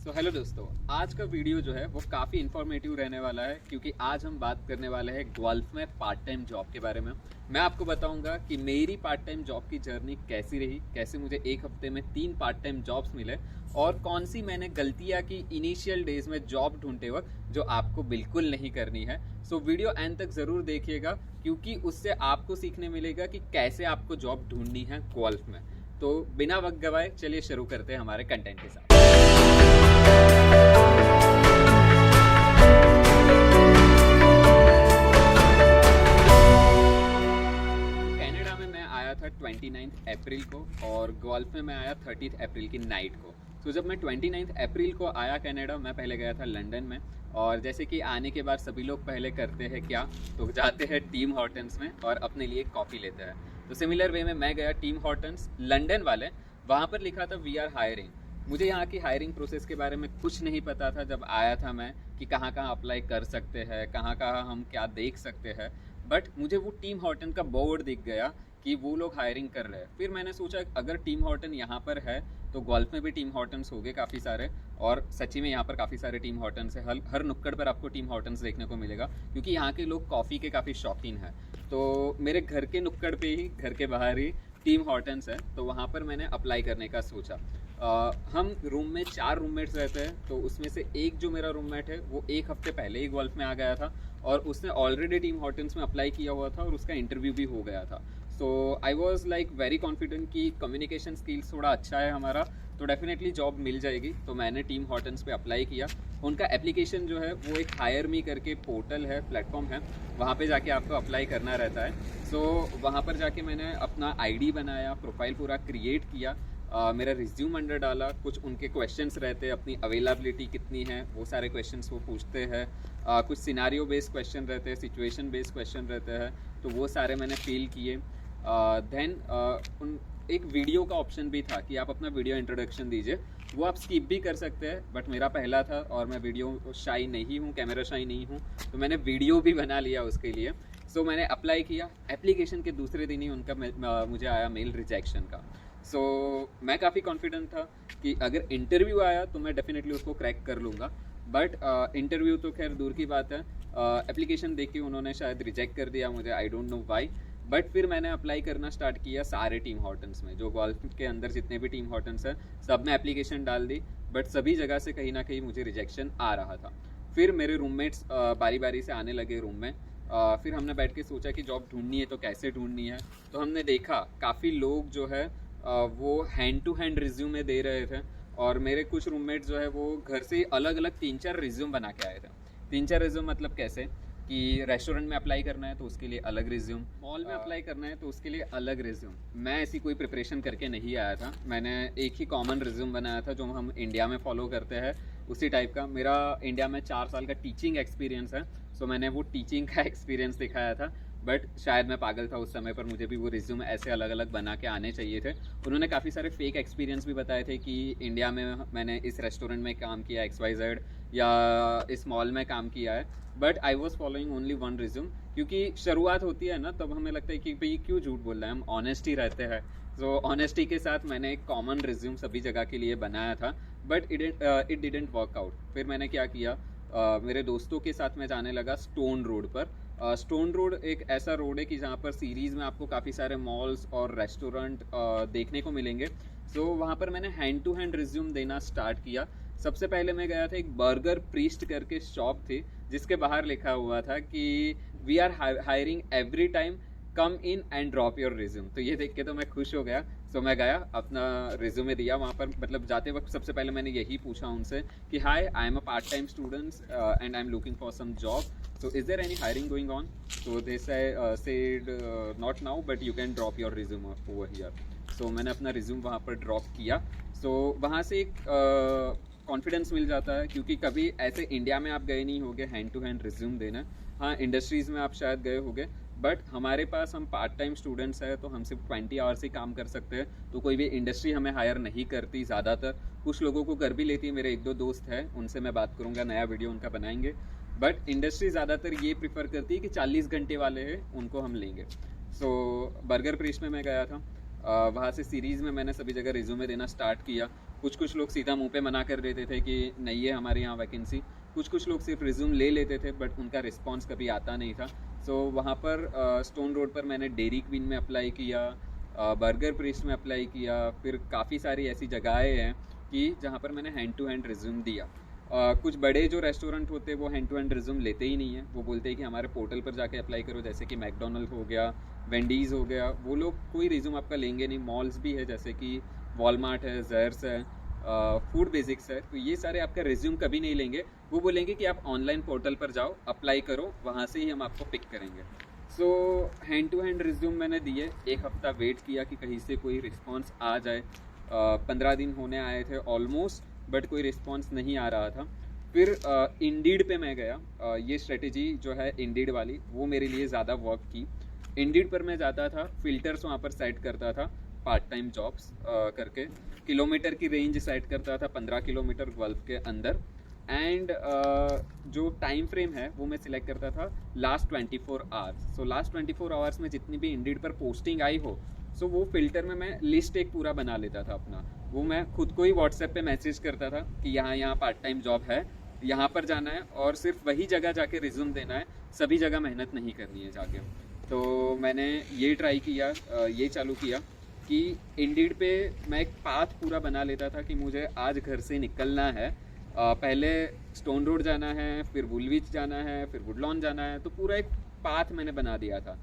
तो हेलो दोस्तों, आज का वीडियो जो है वो काफ़ी इन्फॉर्मेटिव रहने वाला है क्योंकि आज हम बात करने वाले हैं गोल्फ में पार्ट टाइम जॉब के बारे में। मैं आपको बताऊंगा कि मेरी पार्ट टाइम जॉब की जर्नी कैसी रही, कैसे मुझे एक हफ्ते में 3 पार्ट टाइम जॉब्स मिले और कौन सी मैंने गलतियां की इनिशियल डेज में जॉब ढूंढते वक्त जो आपको बिल्कुल नहीं करनी है। सो वीडियो एंड तक ज़रूर देखिएगा क्योंकि उससे आपको सीखने मिलेगा कि कैसे आपको जॉब ढूंढनी है गोल्फ में। तो बिना वक्त गवाए चलिए शुरू करते हैं हमारे कंटेंट के साथ। कनाडा में मैं आया था 29 अप्रैल को और गोल्फ में मैं आया 30 अप्रैल की नाइट को। तो जब मैं 29 अप्रैल को आया कनाडा, मैं पहले गया था लंदन में। और जैसे कि आने के बाद सभी लोग पहले करते हैं क्या, तो जाते हैं टीम हॉर्टन्स में और अपने लिए कॉफ़ी लेते हैं। तो सिमिलर वे में मैं गया टीम हॉर्टन्स लंदन वाले, वहाँ पर लिखा था वी आर हायरिंग। मुझे यहाँ की हायरिंग प्रोसेस के बारे में कुछ नहीं पता था जब आया था मैं, कि कहाँ कहाँ अप्लाई कर सकते हैं, कहाँ कहाँ हम क्या देख सकते हैं। बट मुझे वो टीम हॉर्टन का बोर्ड दिख गया कि वो लोग हायरिंग कर रहे हैं। फिर मैंने सोचा अगर टीम हॉर्टन यहाँ पर है तो गोल्फ में भी टीम हॉर्टन्स हो गए काफ़ी सारे, और सच्ची में यहाँ पर काफ़ी सारे टीम हॉर्टन्स है। हर नुक्कड़ पर आपको टीम हॉर्टन्स देखने को मिलेगा क्योंकि यहाँ के लोग कॉफ़ी के काफ़ी शौकीन हैं। तो मेरे घर के नुक्कड़ पे ही, घर के बाहर ही टीम हॉर्टन्स है, तो वहाँ पर मैंने अप्लाई करने का सोचा। हम रूम में 4 रूममेट्स रहते हैं, तो उसमें से एक जो मेरा रूममेट है वो एक हफ्ते पहले ही गोल्फ में आ गया था और उसने ऑलरेडी टीम हॉर्टन्स में अप्लाई किया हुआ था और उसका इंटरव्यू भी हो गया था। So I was like very confident कि कम्युनिकेशन स्किल्स थोड़ा अच्छा है हमारा, तो डेफिनेटली जॉब मिल जाएगी। तो मैंने टीम हॉर्टन्स पे अप्लाई किया। उनका एप्लीकेशन जो है वो एक हायर मी करके पोर्टल है, प्लेटफॉर्म है, वहाँ पे जाके आपको अप्लाई करना रहता है। सो वहाँ पर जाके मैंने अपना आईडी बनाया, प्रोफाइल पूरा क्रिएट किया, मेरा रिज्यूम अंडर डाला। कुछ उनके क्वेश्चंस रहते हैं, अपनी अवेलेबिलिटी कितनी है वो सारे क्वेश्चंस वो पूछते हैं। कुछ सिनारियो बेस्ड क्वेश्चन रहते हैं, सिचुएशन बेस्ड क्वेश्चन रहते हैं, तो वो सारे मैंने फिल किए। देन एक वीडियो का ऑप्शन भी था कि आप अपना वीडियो इंट्रोडक्शन दीजिए, वो आप स्किप भी कर सकते हैं, बट मेरा पहला था और मैं वीडियो शाई नहीं हूँ, कैमरा शाई नहीं हूँ, तो मैंने वीडियो भी बना लिया उसके लिए। सो मैंने अप्लाई किया। एप्लीकेशन के दूसरे दिन ही उनका मुझे आया मेल रिजेक्शन का। सो मैं काफ़ी कॉन्फिडेंट था कि अगर इंटरव्यू आया तो मैं डेफिनेटली उसको क्रैक कर लूँगा, बट इंटरव्यू तो खैर दूर की बात है। एप्लीकेशन देख के उन्होंने शायद रिजेक्ट कर दिया मुझे, I don't know why. But फिर मैंने अप्लाई करना स्टार्ट किया सारे टीम हॉर्टन्स में, जो गोल्फ के अंदर जितने भी टीम हॉर्टन्स हैं सब में एप्लीकेशन डाल दी, बट सभी जगह से कहीं ना कहीं मुझे रिजेक्शन आ रहा था। फिर मेरे रूममेट्स बारी बारी से आने लगे रूम में। फिर हमने बैठ के सोचा कि जॉब ढूंढनी है तो कैसे ढूंढनी है। तो हमने देखा काफ़ी लोग जो है वो हैंड टू हैंड रिज्यूमे दे रहे थे, और मेरे कुछ रूममेट्स जो है वो घर से अलग अलग 3-4 रिज्यूम बना के आए थे। 3-4 रिज्यूम मतलब कैसे कि रेस्टोरेंट में अप्लाई करना है तो उसके लिए अलग रिज्यूम, मॉल में अप्लाई करना है तो उसके लिए अलग रिज्यूम। मैं ऐसी कोई प्रिपरेशन करके नहीं आया था, मैंने एक ही कॉमन रिज्यूम बनाया था जो हम इंडिया में फॉलो करते हैं, उसी टाइप का। मेरा इंडिया में 4 साल का टीचिंग एक्सपीरियंस है, सो मैंने वो टीचिंग का एक्सपीरियंस दिखाया था। बट शायद मैं पागल था उस समय पर, मुझे भी वो रिज्यूम ऐसे अलग अलग बना के आने चाहिए थे। उन्होंने काफ़ी सारे फेक एक्सपीरियंस भी बताए थे कि इंडिया में मैंने इस रेस्टोरेंट में काम किया XYZ, या इस मॉल में काम किया है। But I was following only one resume, क्योंकि शुरुआत होती है ना, तब हमें लगता है कि भाई क्यों झूठ बोल रहे हैं, हम ऑनेस्ट ही रहते हैं। तो ऑनेस्टी के साथ मैंने एक कॉमन रिज्यूम सभी जगह के लिए बनाया था, but it didn't work out. फिर मैंने क्या किया, मेरे दोस्तों के साथ मैं जाने लगा स्टोन रोड पर। स्टोन रोड एक ऐसा रोड है कि जहाँ पर सीरीज़ में आपको काफ़ी सारे मॉल्स और रेस्टोरेंट देखने को मिलेंगे। सो वहाँ पर मैंने हैंड टू हैंड रिज्यूम देना स्टार्ट किया। सबसे पहले मैं गया था, एक बर्गर प्रीस्ट करके शॉप थी जिसके बाहर लिखा हुआ था कि we are hiring every time, come in and drop your resume. तो ये देख के तो मैं खुश हो गया। सो मैं गया, अपना रिज्यूमे दिया वहाँ पर। मतलब जाते वक्त सबसे पहले मैंने यही पूछा उनसे कि hi, I am a part time student and I am looking for some job, so is there any hiring going on? So they said not now but you can drop your resume over here. So मैंने अपना resume वहाँ पर drop किया। सो वहाँ से एक confidence मिल जाता है, क्योंकि कभी ऐसे इंडिया में आप गए नहीं होगे हैंड टू हैंड रिज्यूम देना। हाँ, इंडस्ट्रीज़ में आप शायद गए होगे, बट हमारे पास, हम पार्ट टाइम स्टूडेंट्स हैं तो हम सिर्फ 20 आवर्स ही काम कर सकते हैं, तो कोई भी इंडस्ट्री हमें हायर नहीं करती ज़्यादातर। कुछ लोगों को कर भी लेती है, मेरे 1-2 दोस्त हैं, उनसे मैं बात करूँगा, नया वीडियो उनका बनाएंगे। बट इंडस्ट्री ज़्यादातर ये प्रीफर करती है कि 40 घंटे वाले हैं उनको हम लेंगे। सो बर्गर प्रीस्ट में मैं गया था, वहाँ से सीरीज़ में मैंने सभी जगह रिज्यूमे देना स्टार्ट किया। कुछ लोग सीधा मुंह पे मना कर देते थे कि नहीं है हमारे यहाँ वैकेंसी, कुछ लोग सिर्फ रिज्यूम ले लेते थे बट उनका रिस्पॉन्स कभी आता नहीं था। सो वहाँ पर स्टोन रोड पर मैंने डेयरी क्वीन में अप्लाई किया, बर्गर प्रेस्ट में अप्लाई किया, फिर काफ़ी सारी ऐसी जगहें हैं कि जहाँ पर मैंने हैंड टू हैंड रिज्यूम दिया। कुछ बड़े जो रेस्टोरेंट होते हैं वो हैंड टू हैंड रिज्यूम लेते ही नहीं है, वो बोलते हैं कि हमारे पोर्टल पर जाके अप्लाई करो, जैसे कि मैकडोनल्ड हो गया, वेंडीज़ हो गया, वो लोग कोई रिज्यूम आपका लेंगे नहीं। मॉल्स भी है जैसे कि वॉलमार्ट है, ज़र्स है, फूड बेसिक्स है, तो ये सारे आपका रिज्यूम कभी नहीं लेंगे। वो बोलेंगे कि आप ऑनलाइन पोर्टल पर जाओ, अप्लाई करो, वहाँ से ही हम आपको पिक करेंगे। So hand to hand resume मैंने दिए, एक हफ़्ता वेट किया कि कहीं से कोई रिस्पॉन्स आ जाए। 15 दिन होने आए थे ऑलमोस्ट, बट कोई रिस्पॉन्स नहीं आ रहा था। फिर इंडीड पे मैं गया। ये स्ट्रेटेजी जो है इंडीड वाली, वो मेरे लिए ज़्यादा वर्क की। इंडीड पर मैं जाता था, फ़िल्टर्स वहाँ पर सेट करता था, पार्ट टाइम जॉब्स करके, किलोमीटर की रेंज सेट करता था 15 किलोमीटर गल्फ के अंदर, एंड जो टाइम फ्रेम है वो मैं सिलेक्ट करता था last 24 hours. So last 24 hours में जितनी भी इंडीड पर पोस्टिंग आई हो, सो वो फिल्टर में मैं लिस्ट एक पूरा बना लेता था अपना। वो मैं खुद को ही व्हाट्सएप पे मैसेज करता था कि यहाँ पार्ट टाइम जॉब है, यहाँ पर जाना है और सिर्फ वही जगह जाके रिज्यूम देना है, सभी जगह मेहनत नहीं करनी है जाके। तो मैंने ये ट्राई किया, ये चालू किया कि इंडीड पे मैं एक पाथ पूरा बना लेता था कि मुझे आज घर से निकलना है, पहले स्टोन रोड जाना है, फिर वुलविच जाना है, फिर वुडलॉन जाना है। तो पूरा एक पाथ मैंने बना दिया था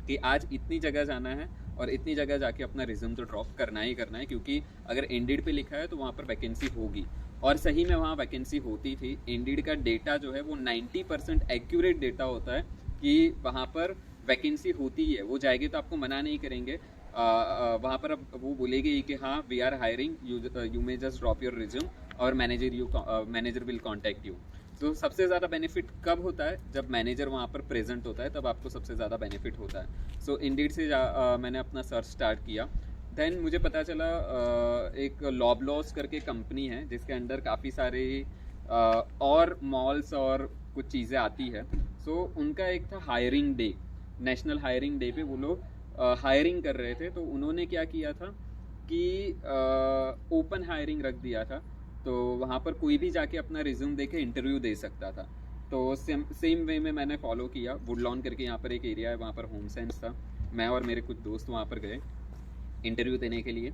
कि आज इतनी जगह जाना है और इतनी जगह जाके अपना रिज्यूम तो ड्रॉप करना ही करना है, क्योंकि अगर इंडीड पे लिखा है तो वहाँ पर वैकेंसी होगी। और सही में वहाँ वैकेंसी होती थी। इंडीड का डेटा जो है वो 90% एक्यूरेट डेटा होता है कि वहाँ पर वैकेंसी होती है, वो जाएगी तो आपको मना नहीं करेंगे। वहाँ पर अब वो बोलेगी कि हाँ we are hiring, you may just drop your resume और मैनेजर विल कॉन्टैक्ट यू। तो सबसे ज़्यादा बेनिफिट कब होता है, जब मैनेजर वहाँ पर प्रेजेंट होता है, तब आपको सबसे ज़्यादा बेनिफिट होता है। सो इंडीड से मैंने अपना सर्च स्टार्ट किया। देन मुझे पता चला एक लॉबलॉस करके कंपनी है जिसके अंडर काफ़ी सारे और मॉल्स और कुछ चीज़ें आती है। सो उनका एक था hiring day, national hiring day पे वो लोग हायरिंग कर रहे थे। तो उन्होंने क्या किया था कि ओपन हायरिंग रख दिया था, तो वहाँ पर कोई भी जाके अपना रिज्यूम दे के इंटरव्यू दे सकता था। तो सेम वे में मैंने फॉलो किया। वुडलॉन करके यहाँ पर एक एरिया है, वहाँ पर होम साइंस था। मैं और मेरे कुछ दोस्त वहाँ पर गए इंटरव्यू देने के लिए।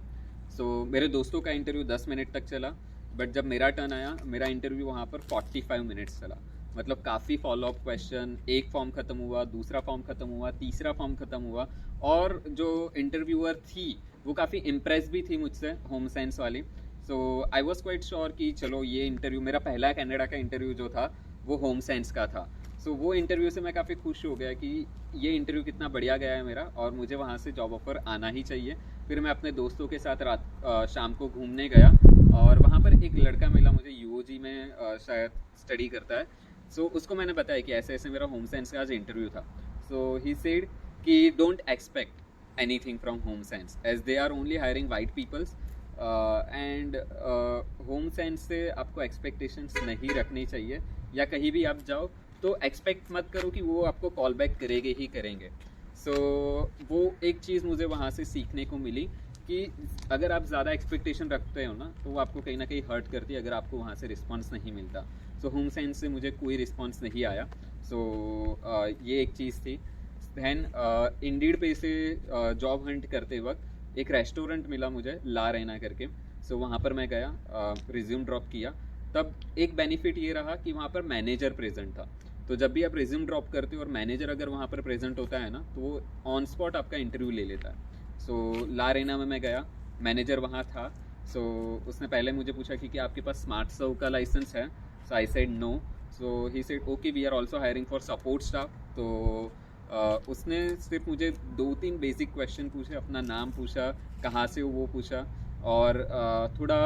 सो मेरे दोस्तों का इंटरव्यू 10 मिनट तक चला, बट जब मेरा टर्न आया, मेरा इंटरव्यू वहाँ पर 45 मिनट्स चला। मतलब काफ़ी फॉलोअप क्वेश्चन, एक फॉर्म ख़त्म हुआ, दूसरा फॉर्म ख़त्म हुआ, तीसरा फॉर्म ख़त्म हुआ। और जो इंटरव्यूअर थी वो काफ़ी इम्प्रेस भी थी मुझसे, होम साइंस वाली। सो आई वॉज क्वाइट श्योर कि चलो ये इंटरव्यू, मेरा पहला कनाडा का इंटरव्यू जो था वो होम साइंस का था। सो वो इंटरव्यू से मैं काफ़ी खुश हो गया कि ये इंटरव्यू कितना बढ़िया गया है मेरा, और मुझे वहाँ से जॉब ऑफर आना ही चाहिए। फिर मैं अपने दोस्तों के साथ शाम को घूमने गया, और वहाँ पर एक लड़का मिला मुझे, यूओजी में शायद स्टडी करता है। सो उसको मैंने बताया कि ऐसे ऐसे मेरा होम साइंस का आज इंटरव्यू था। सो ही सेड कि don't expect anything from home science as they are only hiring white peoples, and home science से आपको एक्सपेक्टेशंस नहीं रखनी चाहिए, या कहीं भी आप जाओ तो एक्सपेक्ट मत करो कि वो आपको कॉल बैक करेंगे ही करेंगे। सो वो एक चीज़ मुझे वहाँ से सीखने को मिली कि अगर आप ज़्यादा एक्सपेक्टेशन रखते हो ना, तो वो आपको कहीं ना कहीं हर्ट करती है अगर आपको वहाँ से रिस्पॉन्स नहीं मिलता। सो होम साइंस से मुझे कोई रिस्पॉन्स नहीं आया। सो ये एक चीज़ थी। दैन इंडीड पे से जॉब हंट करते वक्त एक रेस्टोरेंट मिला मुझे, ला रेना करके। सो वहाँ पर मैं गया, रिज्यूम ड्रॉप किया। तब एक बेनिफिट ये रहा कि वहाँ पर मैनेजर प्रेजेंट था। तो जब भी आप रिज्यूम ड्रॉप करते हो और मैनेजर अगर वहाँ पर प्रेजेंट होता है ना, तो वो ऑन स्पॉट आपका इंटरव्यू ले लेता है। सो ला रेना में मैं गया, मैनेजर वहाँ था। सो उसने पहले मुझे पूछा कि क्या आपके पास स्मार्ट सर्व का लाइसेंस है। So I said no. So he said okay we are also hiring for support staff. तो उसने सिर्फ मुझे 2-3 बेसिक क्वेश्चन पूछे, अपना नाम पूछा, कहाँ से हो वो पूछा, और थोड़ा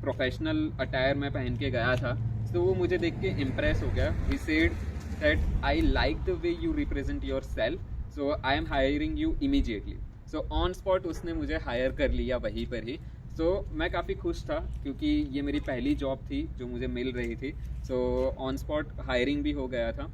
प्रोफेशनल अटायर में पहन के गया था। तो वो मुझे देख के इम्प्रेस हो गया। He said that I like the way you represent your self, so I am hiring you immediately. So on spot उसने मुझे हायर कर लिया वहीं पर ही। सो मैं काफ़ी खुश था क्योंकि ये मेरी पहली जॉब थी जो मुझे मिल रही थी। सो ऑन स्पॉट हायरिंग भी हो गया था,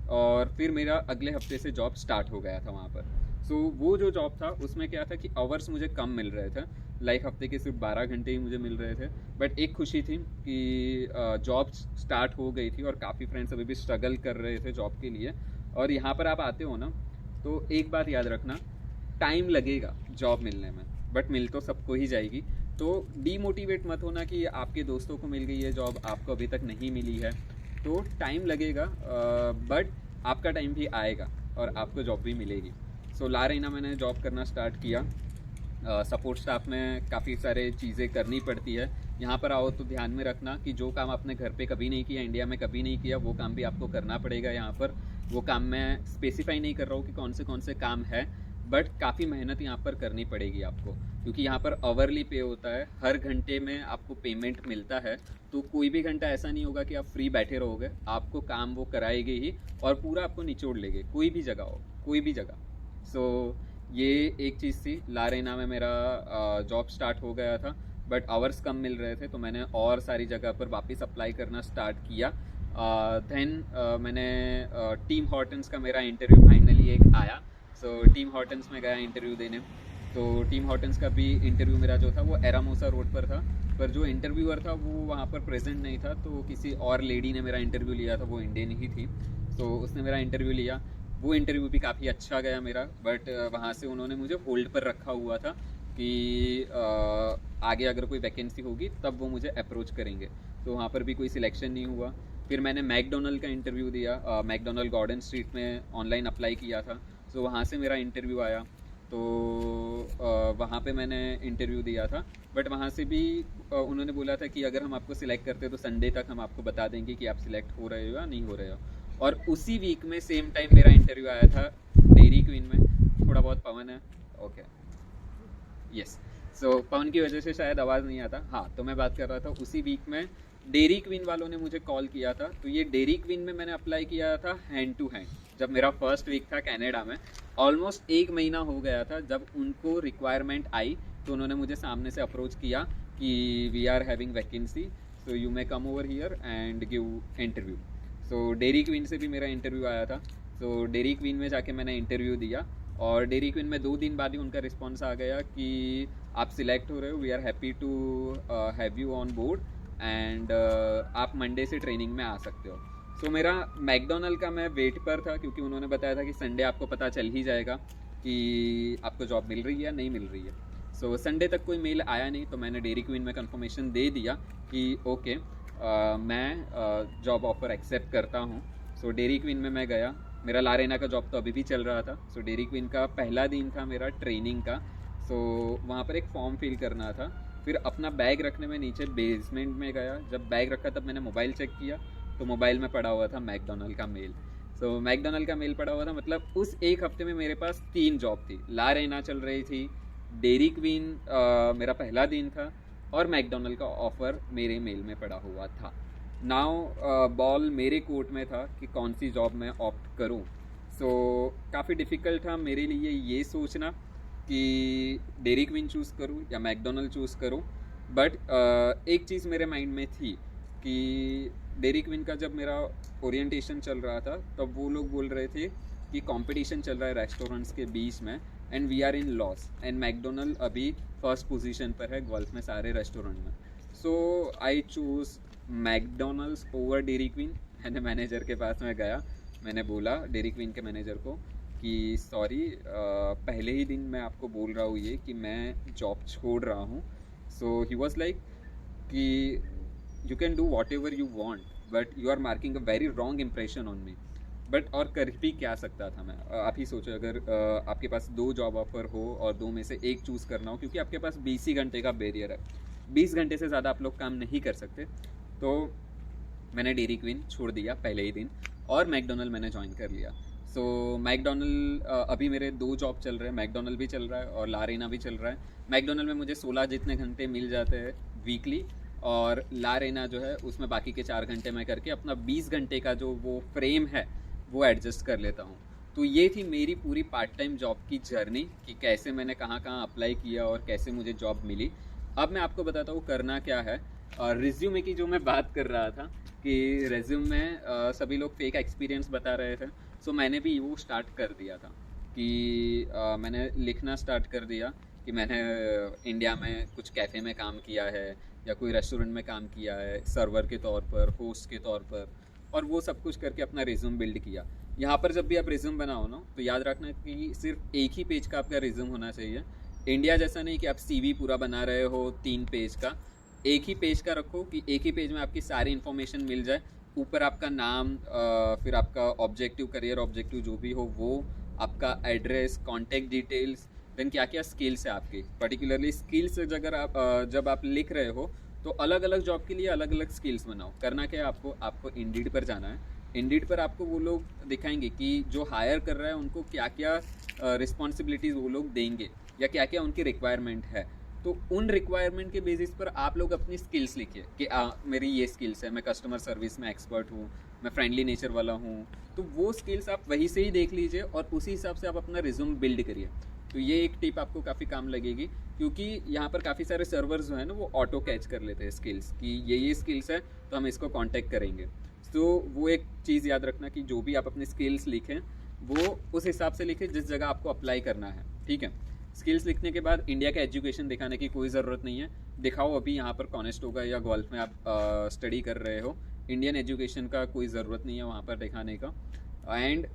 और फिर मेरा अगले हफ्ते से जॉब स्टार्ट हो गया था वहाँ पर। सो वो जो जॉब था उसमें क्या था कि आवर्स मुझे कम मिल रहे थे। लाइक हफ्ते के सिर्फ 12 घंटे ही मुझे मिल रहे थे। बट एक खुशी थी कि जॉब स्टार्ट हो गई थी और काफ़ी फ्रेंड्स अभी भी स्ट्रगल कर रहे थे जॉब के लिए। और यहाँ पर आप आते हो ना, तो एक बात याद रखना, टाइम लगेगा जॉब मिलने में, बट मिल तो सबको ही जाएगी। तो डीमोटिवेट मत होना कि आपके दोस्तों को मिल गई है जॉब, आपको अभी तक नहीं मिली है। तो टाइम लगेगा, बट आपका टाइम भी आएगा और आपको जॉब भी मिलेगी। सो ला रहीना मैंने जॉब करना स्टार्ट किया। सपोर्ट स्टाफ में काफ़ी सारे चीज़ें करनी पड़ती है। यहाँ पर आओ तो ध्यान में रखना कि जो काम आपने घर पे कभी नहीं किया, इंडिया में कभी नहीं किया, वो काम भी आपको करना पड़ेगा यहाँ पर। वो काम मैं स्पेसिफाई नहीं कर रहा हूँ कि कौन से काम है, बट काफ़ी मेहनत यहाँ पर करनी पड़ेगी आपको, क्योंकि यहाँ पर आवरली पे होता है, हर घंटे में आपको पेमेंट मिलता है। तो कोई भी घंटा ऐसा नहीं होगा कि आप फ्री बैठे रहोगे, आपको काम वो कराएंगे ही और पूरा आपको निचोड़ लेंगे, कोई भी जगह हो, कोई भी जगह। सो ये एक चीज़ थी। ला रहीना में मेरा जॉब स्टार्ट हो गया था, बट आवर्स कम मिल रहे थे, तो मैंने और सारी जगह पर वापस अप्लाई करना स्टार्ट किया। देन मैंने टीम हॉर्टन्स का मेरा इंटरव्यू फाइनली एक आया। सो टीम हॉर्टन्स में गया इंटरव्यू देने। तो टीम हॉर्टन्स का भी इंटरव्यू मेरा जो था वो एरामोसा रोड पर था, पर जो इंटरव्यूअर था वो वहाँ पर प्रेजेंट नहीं था, तो किसी और लेडी ने मेरा इंटरव्यू लिया था, वो इंडियन ही थी। तो उसने मेरा इंटरव्यू लिया। वो इंटरव्यू भी काफ़ी अच्छा गया मेरा, बट वहाँ से उन्होंने मुझे होल्ड पर रखा हुआ था कि आगे अगर कोई वैकेंसी होगी तब वो मुझे अप्रोच करेंगे। तो वहाँ पर भी कोई सिलेक्शन नहीं हुआ। फिर मैंने मैकडोनल्ड का इंटरव्यू दिया। मैकडोनल्ड गॉर्डन स्ट्रीट में ऑनलाइन अप्लाई किया था, तो वहाँ से मेरा इंटरव्यू आया। तो वहाँ पे मैंने इंटरव्यू दिया था, बट वहाँ से भी उन्होंने बोला था कि अगर हम आपको सिलेक्ट करते हैं तो संडे तक हम आपको बता देंगे कि आप सिलेक्ट हो रहे हो या नहीं हो रहे हो। और उसी वीक में सेम टाइम मेरा इंटरव्यू आया था डेयरी क्वीन में। थोड़ा बहुत पवन है, ओके, यस। सो पवन की वजह से शायद आवाज़ नहीं आता। हाँ, तो मैं बात कर रहा था उसी वीक में डेयरी क्वीन वालों ने मुझे कॉल किया था। तो ये डेयरी क्वीन में मैंने अप्लाई किया था हैंड टू हैंड, जब मेरा फर्स्ट वीक था कनाडा में। ऑलमोस्ट 1 महीना हो गया था जब उनको रिक्वायरमेंट आई, तो उन्होंने मुझे सामने से अप्रोच किया कि we are having vacancy, so you may come over here and give interview. So Dairy Queen से भी मेरा इंटरव्यू आया था। सो डेयरी क्वीन में जाके मैंने इंटरव्यू दिया, और डेयरी क्वीन में 2 दिन बाद ही उनका रिस्पॉन्स आ गया कि आप सिलेक्ट हो रहे हो, we are happy to have you on board and आप मंडे से ट्रेनिंग में आ सकते हो। सो मेरा मैकडोनल्ड का मैं वेट पर था, क्योंकि उन्होंने बताया था कि संडे आपको पता चल ही जाएगा कि आपको जॉब मिल रही है या नहीं मिल रही है। सो संडे तक कोई मेल आया नहीं, तो मैंने डेयरी क्वीन में कंफर्मेशन दे दिया कि ओके, मैं जॉब ऑफ़र एक्सेप्ट करता हूँ। सो डेयरी क्वीन में मैं गया। मेरा ला रहीना का जॉब तो अभी भी चल रहा था। सो डेयरी क्वीन का पहला दिन था मेरा ट्रेनिंग का। सो वहाँ पर एक फॉर्म फिल करना था। फिर अपना बैग रखने में नीचे बेसमेंट में गया। जब बैग रखा तब मैंने मोबाइल चेक किया, तो मोबाइल में पड़ा हुआ था मैकडोनल्ड का मेल। सो मैकडोनल्ड का मेल पड़ा हुआ था, मतलब उस एक हफ्ते में मेरे पास 3 जॉब थी। ला रहीना चल रही थी, डेयरी क्वीन मेरा पहला दिन था, और मैकडोनल्ड का ऑफ़र मेरे मेल में पड़ा हुआ था। नाउ बॉल मेरे कोर्ट में था कि कौन सी जॉब मैं ऑप्ट करूं। सो काफ़ी डिफ़िकल्ट था मेरे लिए ये सोचना कि डेयरी क्वीन चूज़ करूं या मैकडोनल्ड चूज़ करूं। बट एक चीज़ मेरे माइंड में थी कि डेयरी क्वीन का जब मेरा ओरिएंटेशन चल रहा था, तब वो लोग बोल रहे थे कि कंपटीशन चल रहा है रेस्टोरेंट्स के बीच में, and we are in loss, and McDonald अभी फर्स्ट पोजीशन पर है गल्फ में सारे रेस्टोरेंट में। So I choose McDonald's over Dairy Queen. मैंने मैनेजर के पास में गया, मैंने बोला डेयरी क्वीन के मैनेजर को कि सॉरी, पहले ही दिन मैं आपको बोल रहा हूँ ये कि मैं जॉब छोड़ रहा हूँ। सो ही वॉज लाइक कि you can do whatever you want, but you are marking a very wrong impression on me. But और कर भी क्या सकता था मैं। आप ही सोचो, अगर आपके पास 2 जॉब ऑफर हो और 2 में से एक चूज़ करना हो, क्योंकि आपके पास 20 ही घंटे का बैरियर है, 20 घंटे से ज़्यादा आप लोग काम नहीं कर सकते। तो मैंने डेयरी क्वीन छोड़ दिया पहले ही दिन, और मैकडोनल्ड मैंने ज्वाइन कर लिया। सो मैकडोनल्ड अभी मेरे 2 जॉब चल रहे हैं, मैकडोनल्ड भी चल रहा है और ला रहीना भी चल रहा है। मैकडोनल्ड में मुझे 16 जितने घंटे मिल जाते हैं वीकली, और ला रहीना जो है उसमें बाकी के 4 घंटे मैं करके अपना 20 घंटे का जो वो फ्रेम है वो एडजस्ट कर लेता हूँ। तो ये थी मेरी पूरी पार्ट टाइम जॉब की जर्नी, कि कैसे मैंने कहाँ कहाँ अप्लाई किया और कैसे मुझे जॉब मिली। अब मैं आपको बताता हूँ करना क्या है। रिज्यूमे की जो मैं बात कर रहा था कि रिज्यूम में सभी लोग फेक एक्सपीरियंस बता रहे थे, सो मैंने भी वो स्टार्ट कर दिया था कि मैंने लिखना स्टार्ट कर दिया कि मैंने इंडिया में कुछ कैफ़े में काम किया है या कोई रेस्टोरेंट में काम किया है सर्वर के तौर पर, होस्ट के तौर पर, और वो सब कुछ करके अपना रिज्यूम बिल्ड किया। यहाँ पर जब भी आप रिज्यूम बनाओ ना, तो याद रखना कि सिर्फ एक ही पेज का आपका रिज्यूम होना चाहिए। इंडिया जैसा नहीं कि आप सीवी पूरा बना रहे हो 3 पेज का, एक ही पेज का रखो कि एक ही पेज में आपकी सारी इन्फॉर्मेशन मिल जाए। ऊपर आपका नाम, फिर आपका ऑब्जेक्टिव, करियर ऑब्जेक्टिव जो भी हो वो, आपका एड्रेस, कॉन्टैक्ट डिटेल्स, देन क्या क्या स्किल्स है आपकी। पर्टिकुलरली स्किल्स अगर आप जब आप लिख रहे हो तो अलग अलग जॉब के लिए अलग अलग स्किल्स बनाओ। करना क्या है आपको इंडीड पर जाना है। इंडीड पर आपको वो लोग दिखाएंगे कि जो हायर कर रहा है उनको क्या क्या रिस्पॉन्सिबिलिटीज़ वो लोग देंगे या क्या क्या उनकी रिक्वायरमेंट है। तो उन रिक्वायरमेंट के बेसिस पर आप लोग अपनी स्किल्स लिखिए कि मेरी ये स्किल्स है, मैं कस्टमर सर्विस में एक्सपर्ट हूँ, मैं फ्रेंडली नेचर वाला हूँ। तो वो स्किल्स आप वहीं से ही देख लीजिए और उसी हिसाब से आप अपना रिज्यूम बिल्ड करिए। तो ये एक टिप आपको काफ़ी काम लगेगी, क्योंकि यहाँ पर काफ़ी सारे सर्वर्स जो है ना वो ऑटो कैच कर लेते हैं स्किल्स कि ये स्किल्स है तो हम इसको कॉन्टैक्ट करेंगे। तो वो एक चीज़ याद रखना कि जो भी आप अपनी स्किल्स लिखें वो उस हिसाब से लिखें जिस जगह आपको अप्लाई करना है, ठीक है। स्किल्स लिखने के बाद इंडिया का एजुकेशन दिखाने की कोई ज़रूरत नहीं है। दिखाओ अभी यहाँ पर कॉनेस्टोगा या गोल्फ में आप स्टडी कर रहे हो, इंडियन एजुकेशन का कोई ज़रूरत नहीं है वहाँ पर दिखाने का। एंड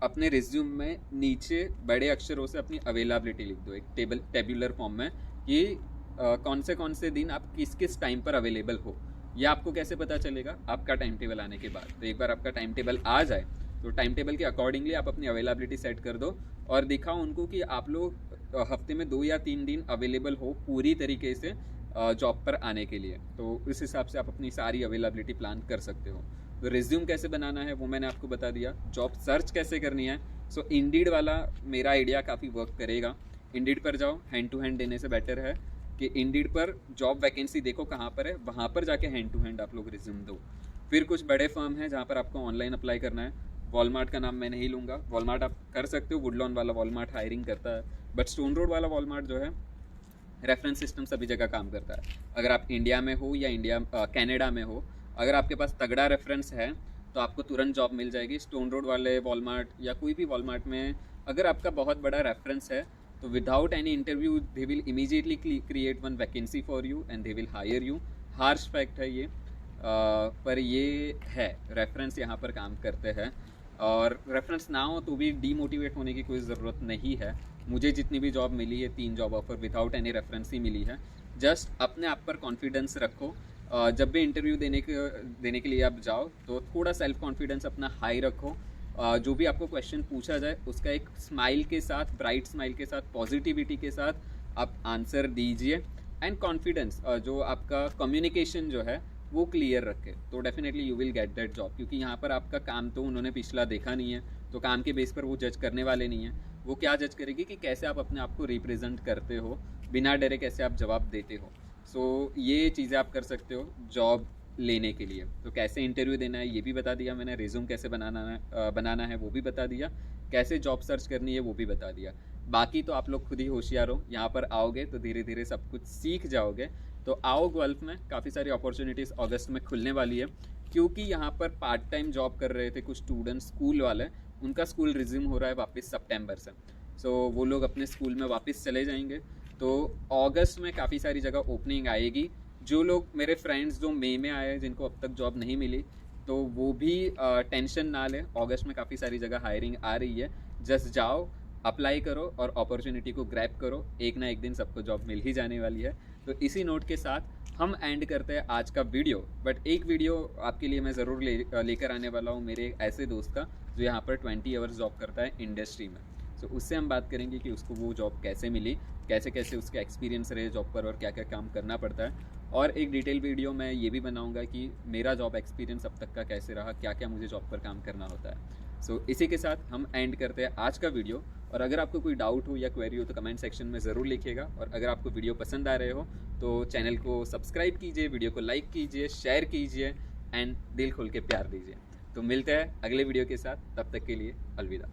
अपने रिज्यूम में नीचे बड़े अक्षरों से अपनी अवेलेबिलिटी लिख दो एक टेबुलर फॉर्म में कि कौन से दिन आप किस टाइम पर अवेलेबल हो। यह आपको कैसे पता चलेगा? आपका टाइम टेबल आने के बाद। तो एक बार आपका टाइम टेबल आ जाए तो टाइम टेबल के अकॉर्डिंगली आप अपनी अवेलेबिलिटी सेट कर दो और दिखाओ उनको कि आप लोग हफ्ते में 2 या 3 दिन अवेलेबल हो पूरी तरीके से जॉब पर आने के लिए। तो इस हिसाब से आप अपनी सारी अवेलेबिलिटी प्लान कर सकते हो। तो रिज्यूम कैसे बनाना है वो मैंने आपको बता दिया। जॉब सर्च कैसे करनी है, सो इंडीड वाला मेरा आइडिया काफ़ी वर्क करेगा। इंडीड पर जाओ, हैंड टू हैंड देने से बेटर है कि इंडीड पर जॉब वैकेंसी देखो कहाँ पर है, वहाँ पर जाके हैंड टू हैंड आप लोग रिज्यूम दो। फिर कुछ बड़े फर्म हैं जहाँ पर आपको ऑनलाइन अप्लाई करना है। वॉलमार्ट का नाम मैं नहीं लूँगा, वॉलमार्ट आप कर सकते हो, वुडलॉन वाला वॉलमार्ट हायरिंग करता है, बट स्टोन रोड वाला वॉलमार्ट जो है रेफरेंस सिस्टम सभी जगह काम करता है। अगर आप इंडिया में हो या कनाडा में हो, अगर आपके पास तगड़ा रेफरेंस है तो आपको तुरंत जॉब मिल जाएगी। स्टोन रोड वाले वॉलमार्ट या कोई भी वॉलमार्ट में अगर आपका बहुत बड़ा रेफरेंस है तो without any interview they will immediately create one vacancy for you and they will hire you. Harsh fact है ये, पर ये है, रेफरेंस यहाँ पर काम करते हैं। और रेफरेंस ना हो तो भी डीमोटिवेट होने की कोई ज़रूरत नहीं है। मुझे जितनी भी जॉब मिली है 3 job offer without any reference ही मिली है। जस्ट अपने आप पर कॉन्फिडेंस रखो। जब भी इंटरव्यू देने के लिए आप जाओ तो थोड़ा सेल्फ कॉन्फिडेंस अपना हाई रखो। जो भी आपको क्वेश्चन पूछा जाए उसका एक स्माइल के साथ, ब्राइट स्माइल के साथ, पॉजिटिविटी के साथ आप आंसर दीजिए। एंड कॉन्फिडेंस, जो आपका कम्युनिकेशन जो है वो क्लियर रखे तो definitely you will get that job. क्योंकि यहाँ पर आपका काम तो उन्होंने पिछला देखा नहीं है, तो काम के बेस पर वो जज करने वाले नहीं हैं। वो क्या जज करेगी कि कैसे आप अपने आप को रिप्रेजेंट करते हो, बिना डरे कैसे आप जवाब देते हो। सो ये चीज़ें आप कर सकते हो जॉब लेने के लिए। तो कैसे इंटरव्यू देना है ये भी बता दिया मैंने, रिज्यूम कैसे बनाना है वो भी बता दिया, कैसे जॉब सर्च करनी है वो भी बता दिया। बाकी तो आप लोग खुद ही होशियार हो, यहाँ पर आओगे तो धीरे धीरे सब कुछ सीख जाओगे। तो आओ गल्फ में, काफ़ी सारी अपॉर्चुनिटीज़ अगस्त में खुलने वाली है। क्योंकि यहाँ पर पार्ट टाइम जॉब कर रहे थे कुछ स्टूडेंट्स स्कूल वाले, उनका स्कूल रिज्यूम हो रहा है वापस सितंबर से। सो वो लोग अपने स्कूल में वापस चले जाएंगे। तो अगस्त में काफ़ी सारी जगह ओपनिंग आएगी। जो लोग मेरे फ्रेंड्स जो मई में आए हैं जिनको अब तक जॉब नहीं मिली, तो वो भी टेंशन ना लें। अगस्त में काफ़ी सारी जगह हायरिंग आ रही है। जस्ट जाओ, अप्लाई करो और अपॉर्चुनिटी को ग्रैब करो। एक ना एक दिन सबको जॉब मिल ही जाने वाली है। तो इसी नोट के साथ हम एंड करते हैं आज का वीडियो। बट एक वीडियो आपके लिए मैं ज़रूर लेकर आने वाला हूँ मेरे एक ऐसे दोस्त का जो यहाँ पर 20 आवर्स जॉब करता है इंडस्ट्री में। तो उससे हम बात करेंगे कि उसको वो जॉब कैसे मिली, कैसे कैसे उसके एक्सपीरियंस रहे जॉब पर और क्या क्या काम करना पड़ता है। और एक डिटेल वीडियो मैं ये भी बनाऊंगा कि मेरा जॉब एक्सपीरियंस अब तक का कैसे रहा, क्या क्या मुझे जॉब पर काम करना होता है। सो इसी के साथ हम एंड करते हैं आज का वीडियो। और अगर आपको कोई डाउट हो या क्वेरी हो तो कमेंट सेक्शन में ज़रूर लिखिएगा। और अगर आपको वीडियो पसंद आ रहे हो तो चैनल को सब्सक्राइब कीजिए, वीडियो को लाइक कीजिए, शेयर कीजिए एंड दिल खोल के प्यार दीजिए। तो मिलते हैं अगले वीडियो के साथ, तब तक के लिए अलविदा।